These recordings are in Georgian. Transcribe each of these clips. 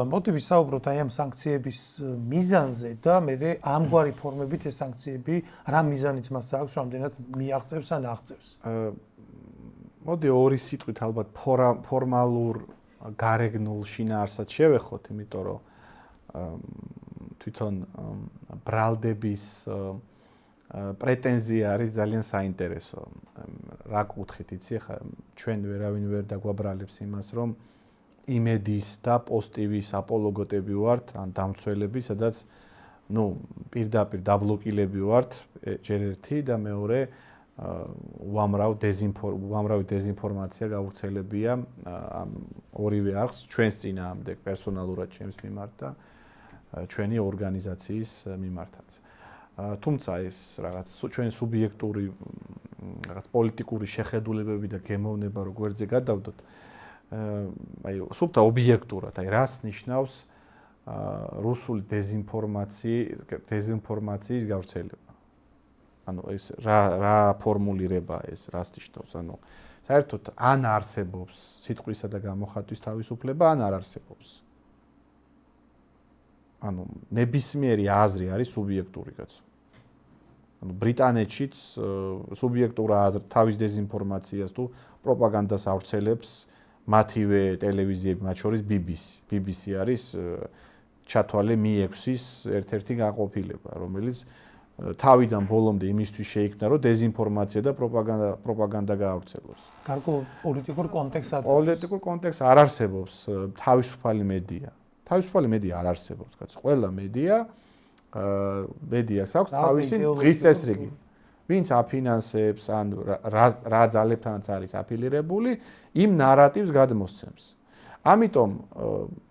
მოდი ვისაუბროთ აი ამ სანქციების მიზანზე და მე ამგვარი ფორმებით ეს სანქციები რა მიზანიც მას აქვს, რამდენად მიაღწევს ან აღწევს. მოდი ორი სიტყვით ალბათ ფორმალურ გარეგნულ შინაარსად შევეხოთ, იმიტომ რომ თვითონ ბრალდების პრეტენზია არის ძალიან საინტერესო. რა კუთხით, იცი, ხა ჩვენ ვერავინ ვერ დაგვაბრალებს იმას, რომ იმედის და პოზიტივის აპოლოგოტები ვართ, ან დამცველები, სადაც პირდაპირ დაბლოკილები ვართ, ჯერ ერთი და მეორე უამრავი დეზინფორმაცია გავრცელებია ამ ორივე არხს ჩვენს წინააღმდეგ პერსონალურად ჩემს მიმართ და ჩვენი ორგანიზაციის მიმართაც. თუმცა ეს რაღაც ჩვენ სუბიექტური რაღაც პოლიტიკური შეხედულებები და გემოვნება რო გვერდზე გადავდოთ, აი სულთა ობიექტურად, აი რას ნიშნავს რუსული დეზინფორმაციის გავრცელება. ანუ ეს რა ფორმულირება ეს რას ნიშნავს? ანუ საერთოდ ან არსებობს სიტყვისა და გამოხატვის თავისუფლება, ან არ არსებობს. ანუ ნებისმიერი აზრი არის სუბიექტური კაცო. ანუ ბრიტანეთშიც სუბიექტურ აზრ თავის დეზინფორმაციას თუ პროპაგანდას ავრცელებს მათივე ტელევიზიები, მათ შორის BBC. BBC არის ჩათვალე Mi6-ის ერთ-ერთი გაყოფილება, რომელიც თავიდან ბოლომდე იმისთვის შეიქმნა, რომ დეზინფორმაცია და პროპაგანდა გაავრცელოს. გარკვეულ პოლიტიკურ კონტექსტს პოლიტიკურ კონტექსტს არ არსებობს თავისუფალი მედია. თავისუფალი მედია არ არსებობს, კაცო. ყველა მედიას აქვს თავისი დღის წესრიგი. ვინც აფინანსებს ან რა ძალებთანაც არის აფილირებული, იმ ნარატივს გადმოსცემს. ამიტომ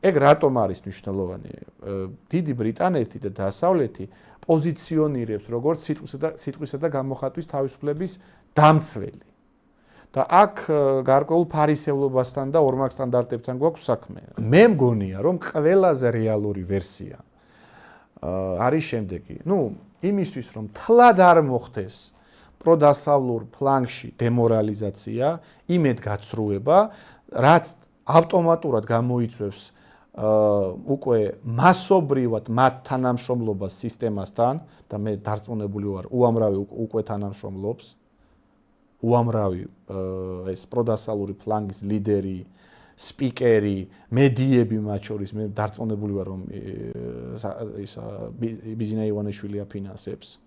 ეგ რატომ არის მნიშვნელოვანი? დიდი ბრიტანეთი და დასავლეთი პოზიციონირებს როგორც სიტყვისა და გამოხატვის თავისუფლების დამცველი. და აქ გარკვეულ ფარისევლობასთან და ორმაგ სტანდარტებთან გვაქვს საქმე. მე მგონია, რომ ყველაზე რეალური ვერსია არის შემდეგი. იმისთვის, რომ თლად არ მოხდეს პროდასავლურ ფლანგში დემორალიზაცია, იმედგაცრუება, რაც ავტომატურად გამოიწვევს უკვე მასობრივად მათ თანამშრომლობას სისტემასთან და მე დარწმუნებული ვარ, უამრავი უკვე თანამშრომლობს, უამრავი ეს პროდასალური ფლანგის ლიდერი, სპიკერი, მედიები მათ შორის, მე დარწმუნებული ვარ, რომ ის ბიზინა ივანიშვილი აფინანსებს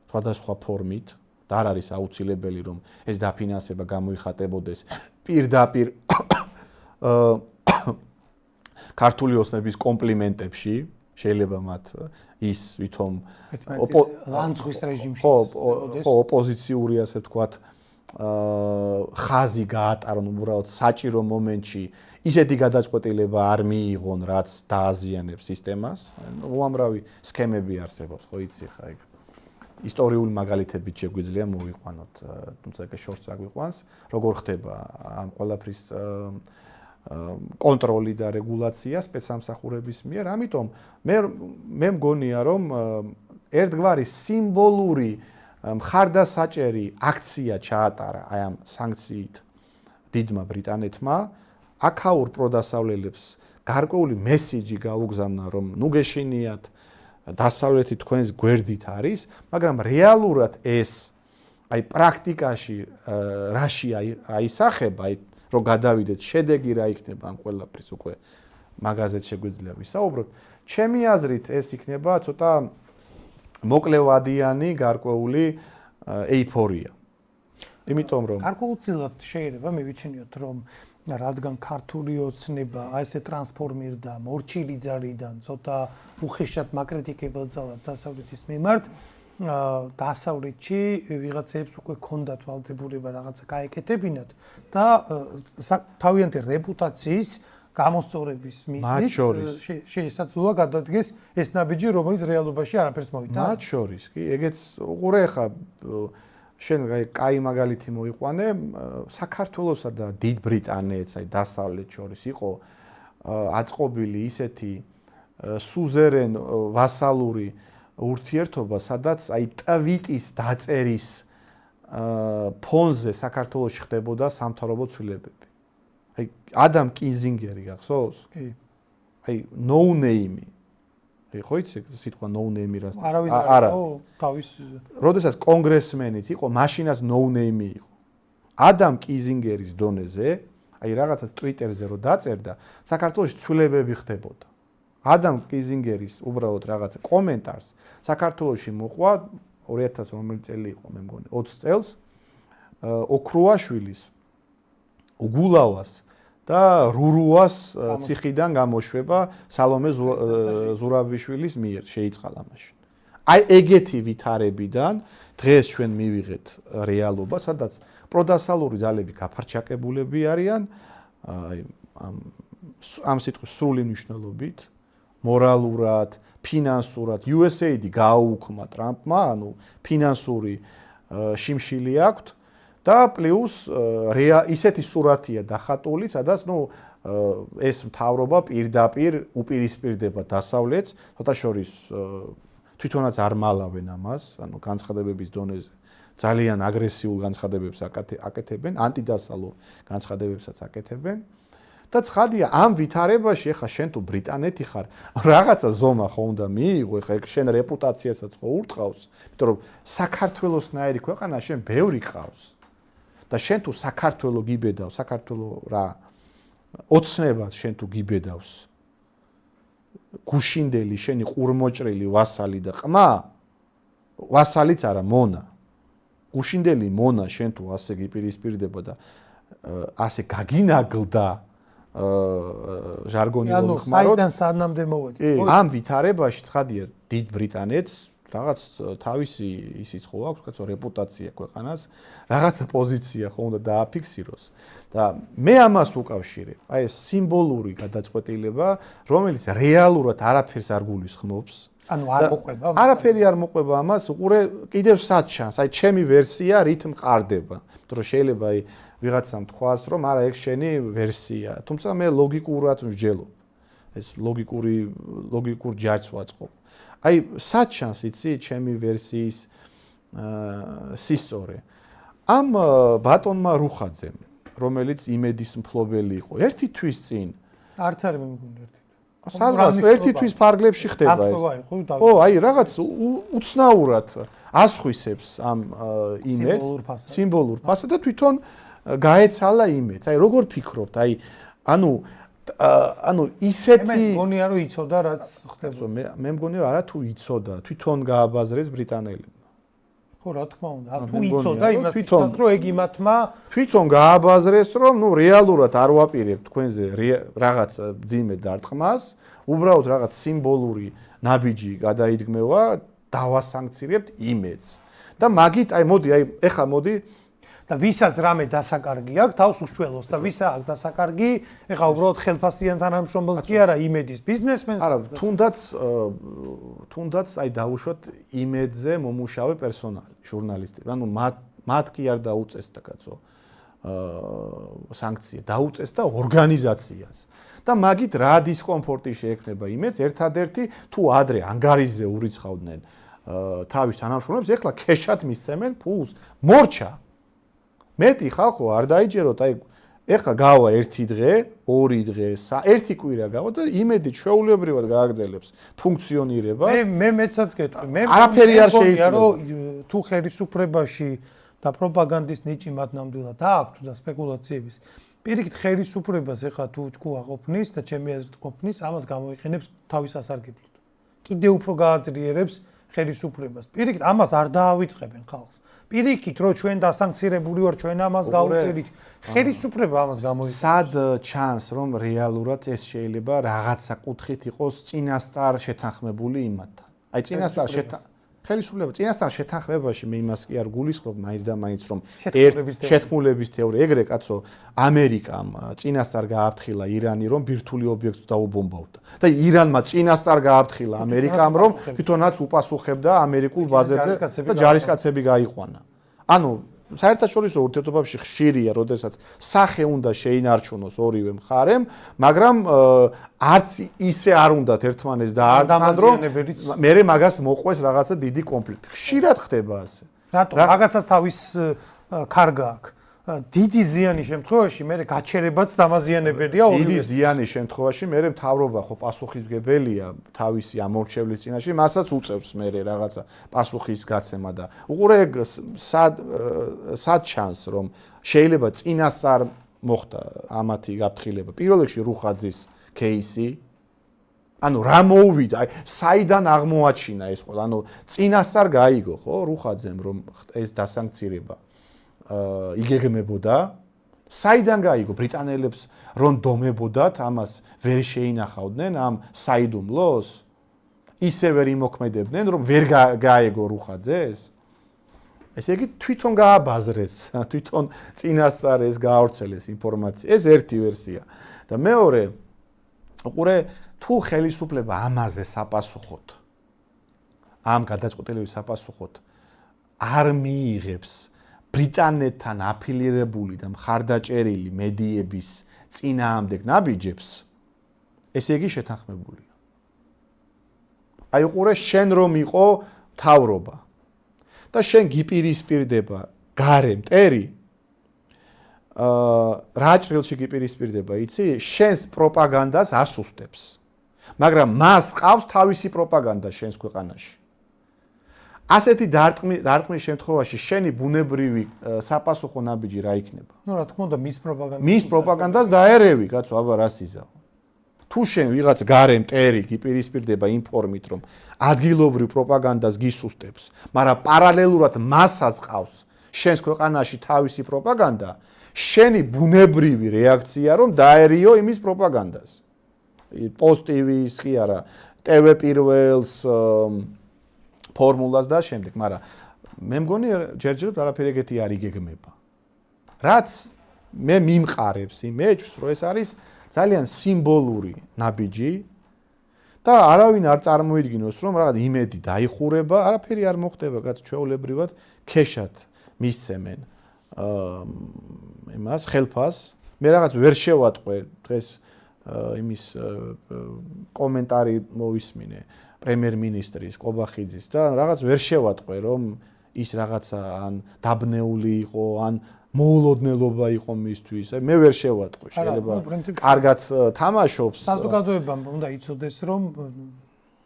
სხვადასხვა ფორმით და არ არის აუცილებელი, რომ ეს დაფინანსება გამოიხატებოდეს პირდაპირ ქართული ოცნების კომპლიმენტებში, შეიძლება მათ ის ვითომ ლანძღვის რეჟიმში ოპოზიციური, ასე ვთქვათ, ხაზი გაატარონ უბრალოდ საჭირო მომენტში, ისეთი გადაწყვეტილება არ მიიღონ, რაც დააზიანებს სისტემას. უამრავი სქემები არსებობს, ხო იცი ხა ეგ. ისტორიული მაგალითებით შეგვიძლია მოვიყვანოთ, თუმცა ეგ შორს აგვიყვანს, როგორ ხდება ამ ყველაფრის კონტროლი და რეგულაცია სპეცსამსახურების მიერ. ამიტომ მე მგონია, რომ ერთგვარი სიმბოლური მხარდასაჭერი აქცია ჩაატარა აი ამ სანქციით დიდმა ბრიტანეთმა, აქაურ პროდასავლელებს გარკვეული მესიჯი გაუგზავნა, რომ ნუ გეშინიათ, დასავლეთი თქვენს გვერდით არის, მაგრამ რეალურად ეს აი პრაქტიკაში რაში აისახება, აი რომ გადავიდეთ, შედეგი რა იქნება ამ ყველაფრის უკვე მაგაზეც შეგვიძლია ვისაუბროთ. ჩემი აზრით ეს იქნება ცოტა მოკლევადიანი გარკვეული ეიფორია. იმიტომ რომ გარკვეულწილად შეიძლება მივიჩნიოთ, რომ რადგან ქართული ოცნება აი ესე ტრანსფორმირდა მორჩილი ძალიდან ცოტა უხეშად მაკრიტიკებელ ძალად დასავლეთის მიმართ, დასავლეთში ვიღაცებს უკვე ქონდათ ვალდებულება რაღაცა გაეკეთებინათ და თავიანთი რეპუტაციის გამოსწორების მიზნით შესაძლოა გადადგეს ეს ნაბიჯი, რომელიც რეალობაში არაფერს მოიტანა. მათ შორის კი, ეგეც უყურე ხა შენ კაი მაგალითი მოიყვანე, საქართველოსა და დიდ ბრიტანეთს, აი დასავლეთ შორის იყო აწყობილი ისეთი სუზერენ ვასალური ურთიერთობა, სადაც აი ტვიტის დაწერის ფონზე საქართველოში ხდებოდა სამთავრობო ცვლილებები. აი ადამ კინზინგერი გახსოვს? კი. აი no name. აი ხო იცი სიტყვა no name რას? არა. თავის როდესაც კონგრესმენიც იყო, მაშინაც no name იყო. ადამ კიზინგერის დონეზე, აი რაღაცა Twitter-ზე რო დაწერდა, საქართველოში ცვლილებები ხდებოდა. ადამ კიზინგერის უბრალოდ რაღაცა კომენტარს საქართველოში მოყვა 2000 რომელი წელი იყო, მე მგონი 20 წელს ოქრუაშვილის უგულავას და რურუას ციხიდან გამოშვება სალომე ზურაბიშვილის მიერ შეიწყალა მაშინ. აი ეგეთი ვითარებიდან დღეს ჩვენ მივიღეთ რეალობა, სადაც პროდასალური ძალები გაფარჩაკებულები არიან, აი ამ სიტყვის სრული მნიშვნელობით, მორალურად, ფინანსურად, USAID გააუქმა ტრამპმა, ანუ ფინანსური შიმშილი აქვთ და პლუს ისეთი სურათია დახატული, სადაც ეს მთავრობა პირდაპირ უპირისპირდება დასავლეთს, ცოტა შორის თვითონაც არ მალავენ ამას, ანუ განცხადებების დონეზე ძალიან აგრესიულ განცხადებებს აკეთებენ, ანტიდასალურ განცხადებებსაც აკეთებენ. და ცხადია ამ ვითარებაში ეხა შენ თუ ბრიტანეთი ხარ, რაღაცა ზომა ხო უნდა მიიღო, ეხა შენ რეპუტაციასაც ხო ურტყავს, იმიტომ რომ საქართველოსნაირი ქვეყანა შენ ბევრი ყავს. და შენ თუ საქართველო გიბედავს, საქართველო რა ოცნებას შენ თუ გიბედავს. გუშინდელი შენი ყურმოჭრილი ვასალი და ყმა, ვასალიც არა მონა. გუშინდელი მონა შენ თუ ასე გიპირისპირდება და ასე გაგინაგლდა ჟარგონი ხმაროთ. საიდან სანამდე მოვედი. ამ ვითარებაში ცხადია დიდ ბრიტანეთს რაღაც თავისი ისიც ხო აქვს, კაცო რეპუტაცია ქვეყანას, რაღაცა პოზიცია ხო უნდა დააფიქსიროს და მე ამას უკავშირებ. აი ეს სიმბოლური გადაწყვეტილება, რომელიც რეალურად არაფერს არ გულისხმობს. ანუ არ მოყვება. არაფერი არ მოყვება ამას, უყურე კიდევ საჩანს, აი ჩემი ვერსია რით მყარდება. იმიტომ რომ შეიძლება აი ვიღაცამ თქვას, რომ არა ეგ შენი ვერსია, თუმცა მე ლოგიკურად ვსჯელობ. ეს ლოგიკურ ჯარს ვაწყობ. აი საჩანს იცი ჩემი ვერსიის სისწორე. ამ ბატონმა რუხაძემ, რომელიც იმედის მფლობელი იყო, ერთი თვის წინ არც არის მე მგონი ერთი. სადღაც ერთი თვის ფარგლებში ხდება ეს. ო, აი რაღაც უცნაურად ასხვისებს ამ იმედს, სიმბოლურ ფასად და თვითონ გაეცალა იმედს. აი როგორ ფიქრობთ? აი ანუ ისეთი მე მგონია რომ იცოდა რაც ხდება. მე მგონია არა თუ იცოდა, თვითონ გააბაზრეს ბრიტანელებმა. ხო რა თქმა უნდა, თუ იცოდა იმას თვითონ რომ ეგ იმათმა თვითონ გააბაზრეს რომ რეალურად არ ვაპირებთ თქვენზე რაღაც ძიმე დარტყმას, უბრალოდ რაღაც სიმბოლური ნაბიჯი გადაიდგმევა, დავასანქცირებთ იმედს. და მაგით აი მოდი აი ეხა მოდი და ვისაც რამე დასაკარგი აქვს, თავს უშველოს და ვისა აქვს დასაკარგი, ეხა უბრალოდ ხელფასიან თანამშრომელს კი არა, იმედის ბიზნესმენს. არა, თუნდაც აი დაუშვათ იმედზე მომუშავე პერსონალი, ჟურნალისტები. ანუ მათ კი არ დაუწესდა კაცო სანქცია, დაუწესდა ორგანიზაციას. და მაგით რა დისკომფორტი შეექმნება იმედს, ერთადერთი თუ ადრე ანგარიშზე ურიცხავდნენ თავის თანამშრომლებს, ეხლა ქეშად მისცემენ ფულს. მორჩა მეტი ხალხო არ დაიჯეროთ, აი ეხლა გავა ერთი დღე, ორი დღე, ერთი კვირა გავა და იმედით შეუულებრივად გააგრძელებს ფუნქციონირებას. მე მეცაც გეტყვი, მე არაფერი არ შეიძლება. რომ თუ ხელისუფლებაში და პროპაგანდის ნიჭი მათ ნამდვილად აქვს და სპეკულაციების პირიქით ხელისუფლებას ეხლა თუ ჭკუა ყოფნის და ჩემი აზრით ყოფნის, ამას გამოიყენებს თავის ასარგებლოდ. კიდევ უფრო გააძლიერებს ხელისუფლებას. პირიქით ამას არ დაავიწყებენ ხალხს. პირიქით რომ ჩვენ დასანქცირებული ვარ, ჩვენ ამას გავუწევით. ხელისუფლება ამას გამოიყენებს. სად ჩანს რომ რეალურად ეს შეიძლება რაღაცა კუთხით იყოს წინასწარ შეთანხმებული იმათთან. აი წინასწარ ხელისუფლება წინასწარ შეთანხმებაში მე იმას კი არ გულისხმობ მაინც და მაინც რომ შეთქმულების თეორია ეგრე კაცო ამერიკამ წინასწარ გააფრთხილა ირანი რომ ბირთვული ობიექტს დაუბომბავდა და ირანმა წინასწარ გააფრთხილა ამერიკამ რომ თვითონაც უპასუხებდა ამერიკულ ბაზებზე და ჯარისკაცები გაიყვანა. ანუ საერთაშორისო ურთიერთობებში ხშირია, როდესაც სახე უნდა შეინარჩუნოს ორივე მხარემ, მაგრამ არც ისე არ უნდათ ერთმანეთს დაარტყან, რომ მერე მაგას მოყვეს რაღაცა დიდი კონფლიქტი. ხშირად ხდება ასე. რატო? მაგასაც თავის კარგა აქვს. დიდი ზიანის შემთხვევაში მე გაჩერებაც დამაზიანებელია დიდი ზიანის შემთხვევაში მე მთავრობა ხო პასუხისმგებელია თავისი ამორჩევლის წინაშე, მასაც უწევს მე რაღაცა პასუხის გაცემა და უყურე სად ჩანს რომ შეიძლება წინასწარ მოხდა ამათი გაფრთხილება. პირველ რიგში რუხაძის кейსი ანუ რა მოუვიდა, აი საიდან აღმოაჩინა ეს ყველა, ანუ წინასწარ გაიგო ხო რუხაძემ რომ ეს დასანქცირება იგეგმებოდა, საიდან გაიგო ბრიტანელებს რომ დომებოდათ, ამას ვერ შეინახავდნენ ამ საიდუმლოს, ისე ვერ იმოქმედებდნენ რომ ვერ გაეგო რუხაძეს. ესე იგი თვითონ გააბაზრეს, თვითონ წინასწარ ეს გაავრცელეს ინფორმაცია. ეს ერთი ვერსია. და მეორე, უყურე თუ ხელისუფლება ამაზე საპასუხოდ, ამ გადაწყვეტილების საპასუხოდ არ მიიღებს ბრიტანეთთან აფილირებული და მხარდაჭერილი მედიების წინააღმდეგ ნაბიჯებს, ესე იგი შეთანხმებულია. აი უყურე შენ რომ იყო მთავრობა და შენ გიპირისპირდება გარე მტერი, რა ჭრილში გიპირისპირდება, იცი? შენს პროპაგანდას ასუსტებს. მაგრამ მას ყავს თავისი პროპაგანდა შენს ქვეყანაში. ასეთი დარტყმის შემთხვევაში შენი ბუნებრივი საპასუხო ნაბიჯი რა იქნება? ნუ რა თქმა უნდა მის პროპაგანდას დაერევი, კაცო, აბა რას იზავ. თუ შენ ვიღაც გარე მტერი გიპირისპირდება ინფორმით, რომ ადგილობრივ პროპაგანდას გისუსტებს, მაგრამ პარალელურად მასაც ყავს შენს ქვეყანაში თავისი პროპაგანდა, შენი ბუნებრივი რეაქცია რომ დაერიო იმის პროპაგანდას. პოსტივის, კი არა, TV პირველს ფორმულას და შემდეგ, მაგრამ მე მგონი ჯერჯერობით არაფერი ეგეთი არ იგეგმება. რაც მე მიმყარებს იმეჯს, რომ ეს არის ძალიან სიმბოლური ნაბიჯი და არავინ არ წარმოიდგინოს, რომ რაღაც იმედი დაიხურება, არაფერი არ მოხდება, კაც ჩვეულებრივად ქეშად მისცემენ იმას ხელფას. მე რაღაც ვერ შევატყვე დღეს იმის კომენტარი მოვისმინე პრემიერ-მინისტრის ყობახიძის და რაღაც ვერ შევატყვე, რომ ის რაღაცა ან დაბნეული იყო, ან მოულოდნელობა იყო მისთვის. მე ვერ შევატყვე, შეიძლება კარგად თამაშობს. საზოგადოებამ უნდა იცოდეს, რომ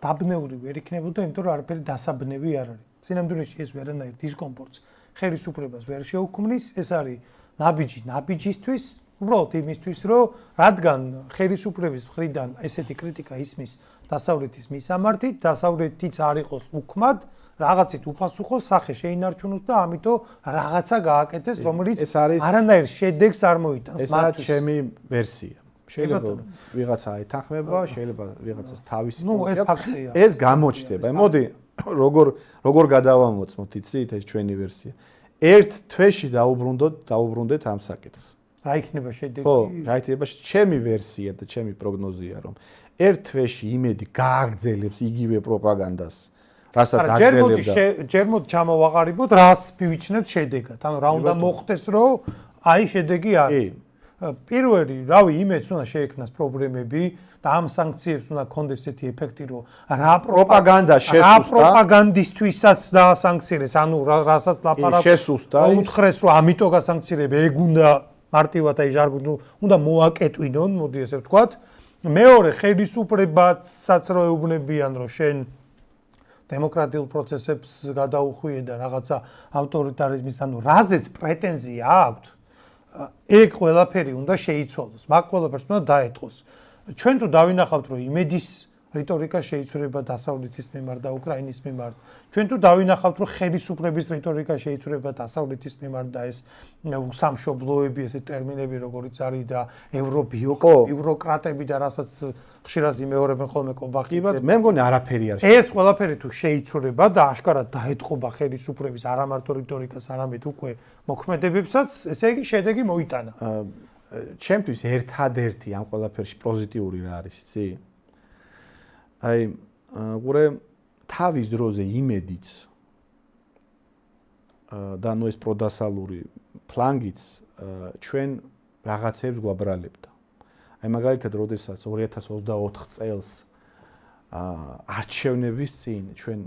დაბნეული ვერ იქნებოდა, იმიტომ რომ არაფერი დასაბნევი არ არის. სინამდვილეში ეს ვერანაირ დისკომფორტს ხელისუფლებას ვერ შეუქმნის, ეს არის ნაბიჯისთვის, უბრალოდ იმისთვის, რომ რადგან ხელისუფლების მხრიდან ესეთი კრიტიკა ისმის დასავლეთის მისამართით, დასავლეთიც არ იყოს უქმად, რაღაცით უპასუხოს, სახე შეინარჩუნოს და ამიტომ რაღაცა გააკეთეს, რომელიც არანაირ შედეგს არ მოიტანს ეს მათთვის. ჩემი ვერსია. შეიძლება ვიღაცა ეთანხმება, შეიძლება ვიღაცას თავისი პოზიცია. ეს გამოჩნდება. მოდი როგორ გადავამოწმოთ, იცით, ეს ჩვენი ვერსია. ერთ თვეში დაუბრუნდეთ ამ საკითხს. რა იქნება შედეგი? ხო, რა იქნება ჩემი ვერსია და ჩემი პროგნოზია, რომ ერთ თვეში იმედი გააგრძელებს იგივე პროპაგანდას, რასაც აგრძელებდა. ჯერ მოდი ჩამოვაყარიბოთ, რას მივიჩნევთ შედეგად. ანუ რა უნდა მოხდეს, რომ აი შედეგი არის. პირველი, რავი, იმედს უნდა შეექმნას პრობლემები და ამ სანქციებს უნდა კონდეს ესეთი ეფექტი, რომ რა პროპაგანდა შესუსტა. რა პროპაგანდისთვისაც დაასანქცირეს, ანუ რასაც ლაპარაკობს. შესუსტა. უთხრეს, რომ ამიტომ გასანქცირებ, ეგ უნდა მარტივად აი ჟარგონი უნდა მოაკეტვინონ, მოდი ესე ვთქვათ. მეორე, ხელისუფლებასაც რო ეუბნებიან, რომ შენ დემოკრატიულ პროცესებს გადაუხვიე და რაღაცა ავტორიტარიზმის, ანუ რაზეც პრეტენზია აქვს, ეგ ყველაფერი უნდა შეიცვალოს, მაგ ყველაფერს უნდა დაეტყოს. ჩვენ თუ დავინახავთ, რომ იმედის რიტორიკა შეიცვლება დასავლეთის მიმართ და უკრაინის მიმართ. ჩვენ თუ დავინახავთ, რომ ხელისუფლების რიტორიკა შეიცვლება დასავლეთის მიმართ და ეს უსამშობლოები, ესე ტერმინები, როგორიც არის და ევროკრატები და რასაც ხშირად იმეორებენ ხოლმე ყობახიძე. მე მგონი არაფერი არ ეს ყველაფერი თუ შეიცვლება და აშკარად დაეტყობა ხელისუფლების არამარტო რიტორიკას, არამედ უკვე მოქმედებებსაც, ესე იგი შედეგი მოიტანა. ჩემთვის ერთადერთი ამ ყველაფერში პოზიტიური რა არის, იცი? აი, უყურე თავის დროზე იმედიც და ნუ ეს პროდასალური ფლანგიც ჩვენ რაღაცებს გვაბრალებდა. აი მაგალითად, როდესაც 2024 წელს არჩევნების წინ ჩვენ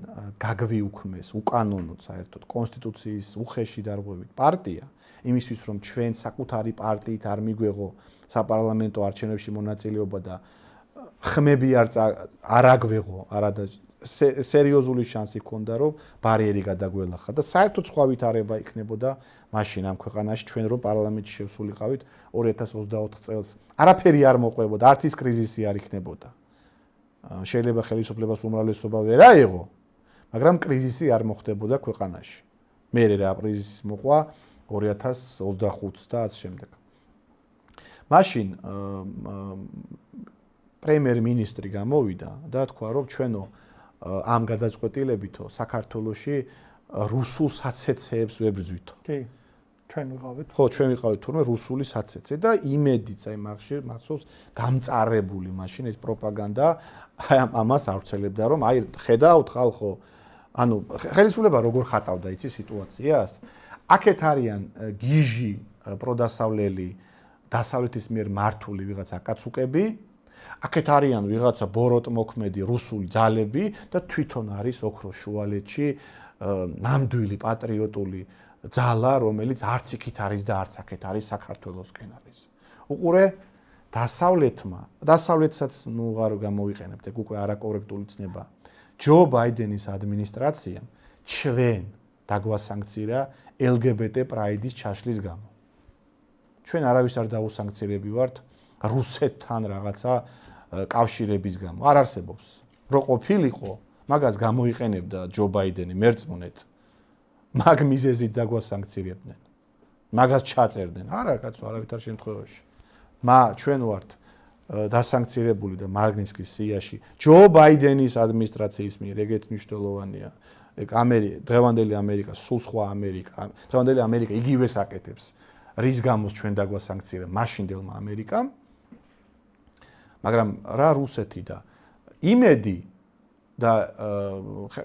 გაგვიუქმეს უკანონოდ საერთოდ კონსტიტუციის უხეში დარღვევით პარტია იმისთვის რომ ჩვენ საკუთარი პარტიით არ მიგვეღო საპარლამენტო არჩევნებში მონაწილეობა და ხმები არ აგვეღო არადა სერიოზული შანსი ჰქონდა რომ ბარიერი გადაგველახა და საერთოდ სხვა ვითარება იქნებოდა მაშინ ამ ქვეყანაში ჩვენ რომ პარლამენტში შევსულიყავით 2024 წელს არაფერი არ მოყვებოდა არც ის კრიზისი არ იქნებოდა შეიძლება ხელისუფლებას უმრავლესობა ვერ აეღო მაგრამ კრიზისი არ მოხდებოდა ქვეყანაში მე რა კრიზისი მოყვა 2025 და ასე შემდეგ მაშინ პრემიერ-მინისტრი გამოვიდა და თქვა რომ ჩვენო ამ გადაწყვეტილებითო საქართველოში რუსულ საცეცეებს ვებრძვითო. კი. ჩვენ ვიყავით. ხო, ჩვენ ვიყავით თურმე რუსული საცეცე და იმედიც აი მახსოვს გამწარებული მაშინ ეს პროპაგანდა აი ამას ავრცელებდა რომ აი ხედავთ ხალხო ანუ ხელისუფლება როგორ ხატავდა იცი სიტუაციას აქეთ არიან გიჟი პროდასავლელი დასავლეთის მიერ მართული ვიღაცა აკაცუკები აქეთ არიან ვიღაცა ბოროტმოქმედი რუსული ძალები და თვითონ არის ოქროს შუალედში ნამდვილი პატრიოტული ძალა რომელიც არც იქით არის და არც აქეთ არის საქართველოსკენ არის. უყურე დასავლეთსაც ნუ არ გამოვიყენებთ ეგ უკვე არაკორექტული ცნება. ჯო ბაიდენის ადმინისტრაციამ ჩვენ დაგვასანქცირა LGBT პრაიდის ჩაშლის გამო. ჩვენ არავის არ დაუსანქცირებივართ რუსეთთან რაღაცა კავშირების გამო. არ არსებობს. რო ყოფილიყო, მაგას გამოიყენებდა ჯო ბაიდენი მერწმუნეთ. მაგ მიზეზით დაგვასანქცირებდნენ. მაგას ჩაწერდნენ. არა, კაცო, არავითარ შემთხვევაში. ჩვენ ვართ დასანქცირებული და მაგნისკის სიაში ჯო ბაიდენის ადმინისტრაციის მიერ ეგეც მნიშვნელოვანია. ეგ დღევანდელი ამერიკა, სულ სხვა ამერიკა. დღევანდელი ამერიკა იგივეს აკეთებს. რის გამოც ჩვენ დაგვასანქცირებთ მაშინდელმა ამერიკამ. მაგრამ რა რუსეთი და იმედი და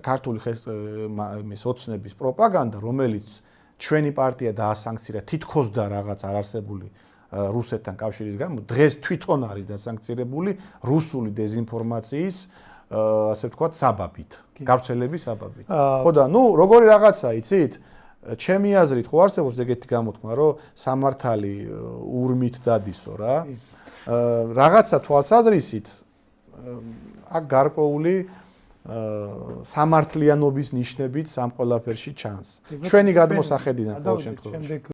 ქართული ოცნების პროპაგანდა, რომელიც ჩვენი პარტია დაასანქცირა თითქოს და რაღაც არარსებული რუსეთთან კავშირის გამო, დღეს თვითონ არის დასანქცირებული რუსული დეзинფორმაციის ასე ვთქვათ საბაბით, გავრცელების საბაბით. ხო და ნუ როგორი რაღაცა იცით? ჩემი აზრით ხო არსებობს ეგეთი გამოთქმა, რომ სამართალი ურმით დადისო რა. რაღაცა თვალსაზრისით აქ გარკვეული სამართლიანობის ნიშნებით სამ ყველაფერში ჩანს. ჩვენი გადმოსახედიდან ყოველ შემთხვევაში.